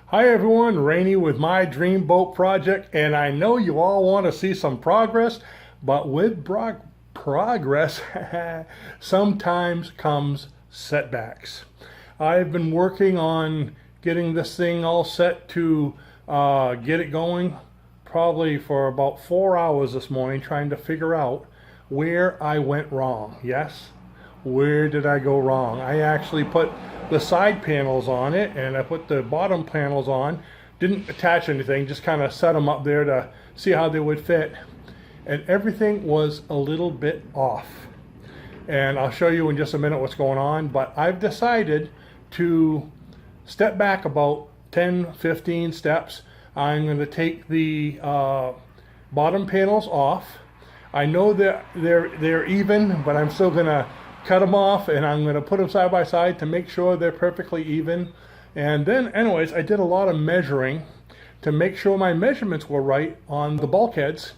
Hi everyone, Rainey with my Dream Boat Project, and I know you all want to see some progress, but with progress sometimes comes setbacks. I've been working on getting this thing all set to get it going probably for about 4 hours this morning, trying to figure out where I went wrong. Yes, where did I go wrong? I actually put the side panels on it and I put the bottom panels on. Didn't attach anything, just kind of set them up there to see how they would fit. And everything was a little bit off. And I'll show you in just a minute what's going on, but I've decided to step back about 10-15 steps. I'm going to take the bottom panels off. I know that they're even, but I'm still going to cut them off, and I'm going to put them side by side to make sure they're perfectly even. And then anyways, I did a lot of measuring to make sure my measurements were right on the bulkheads,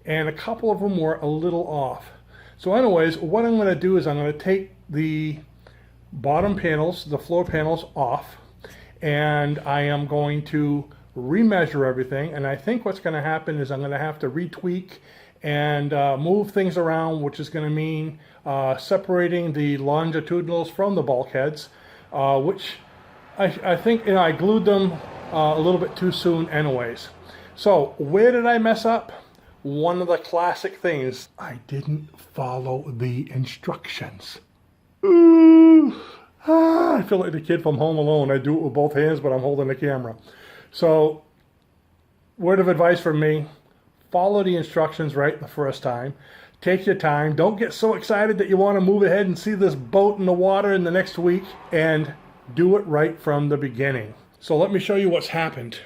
and a couple of them were a little off. So anyways, what I'm going to do is I'm going to take the bottom panels, the floor panels, off, and I am going to remeasure everything. And I think what's going to happen is I'm going to have to retweak and move things around, which is going to mean separating the longitudinals from the bulkheads, which I think I glued them a little bit too soon anyways. So where did I mess up? One of the classic things, I didn't follow the instructions. Ooh, I feel like the kid from Home Alone. I do it with both hands, but I'm holding the camera. So word of advice from me: follow the instructions right the first time. Take your time. Don't get so excited that you want to move ahead and see this boat in the water in the next week, and do it right from the beginning. So let me show you what's happened.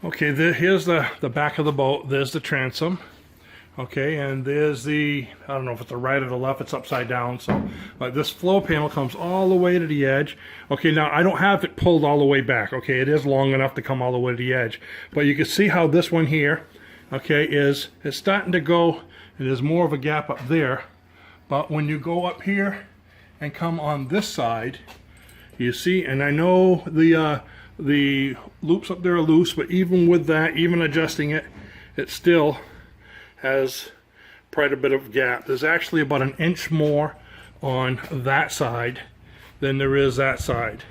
Okay, here's the back of the boat. There's the transom. Okay, and there's I don't know if it's the right or the left, it's upside down. So this floor panel comes all the way to the edge. Okay, now I don't have it pulled all the way back. Okay, it is long enough to come all the way to the edge. But you can see how this one here, okay, it's starting to go, and there's more of a gap up there. But when you go up here and come on this side, you see, and I know the loops up there are loose, but even with that, even adjusting it, it still has quite a bit of gap. There's actually about an inch more on that side than there is that side.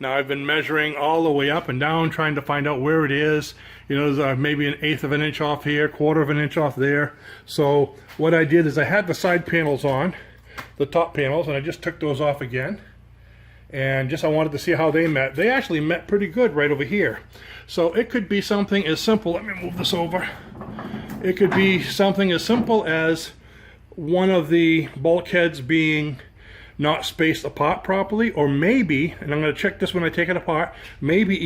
Now I've been measuring all the way up and down, trying to find out where it is. You know, there's maybe 1/8 of an inch off here, 1/4 of an inch off there. So what I did is I had the side panels on, the top panels, and I just took those off again. And I wanted to see how they met. They actually met pretty good right over here. So it could be something as simple, let me move this over. It could be something as simple as one of the bulkheads being not spaced apart properly, or maybe, and I'm going to check this when I take it apart, maybe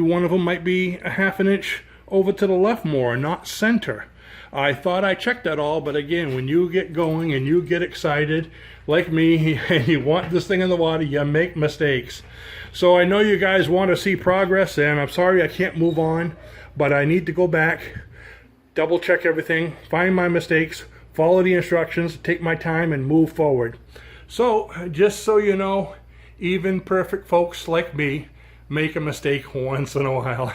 one of them might be a 1/2 inch over to the left more, not center. I thought I checked that all, but again, when you get going and you get excited, like me, and you want this thing in the water, you make mistakes. So I know you guys want to see progress, and I'm sorry I can't move on, but I need to go back, double check everything, find my mistakes, follow the instructions, take my time, and move forward. So just so you know, even perfect folks like me make a mistake once in a while.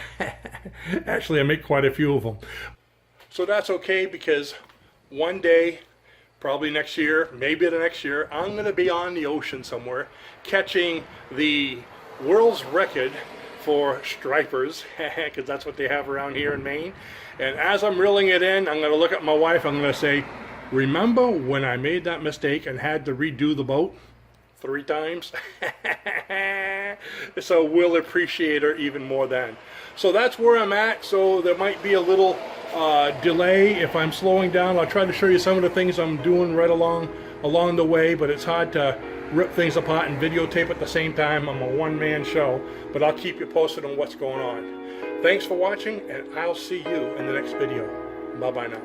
Actually, I make quite a few of them. So that's okay, because one day, probably next year, maybe the next year, I'm going to be on the ocean somewhere catching the world's record for stripers, because that's what they have around here in Maine. And as I'm reeling it in, I'm going to look at my wife, I'm going to say, remember when I made that mistake and had to redo the boat 3 times? So we'll appreciate her even more then. So that's where I'm at. So there might be a little delay if I'm slowing down. I'll try to show you some of the things I'm doing right along the way, but it's hard to rip things apart and videotape at the same time. I'm a one-man show, but I'll keep you posted on what's going on. Thanks for watching, and I'll see you in the next video. Bye-bye now.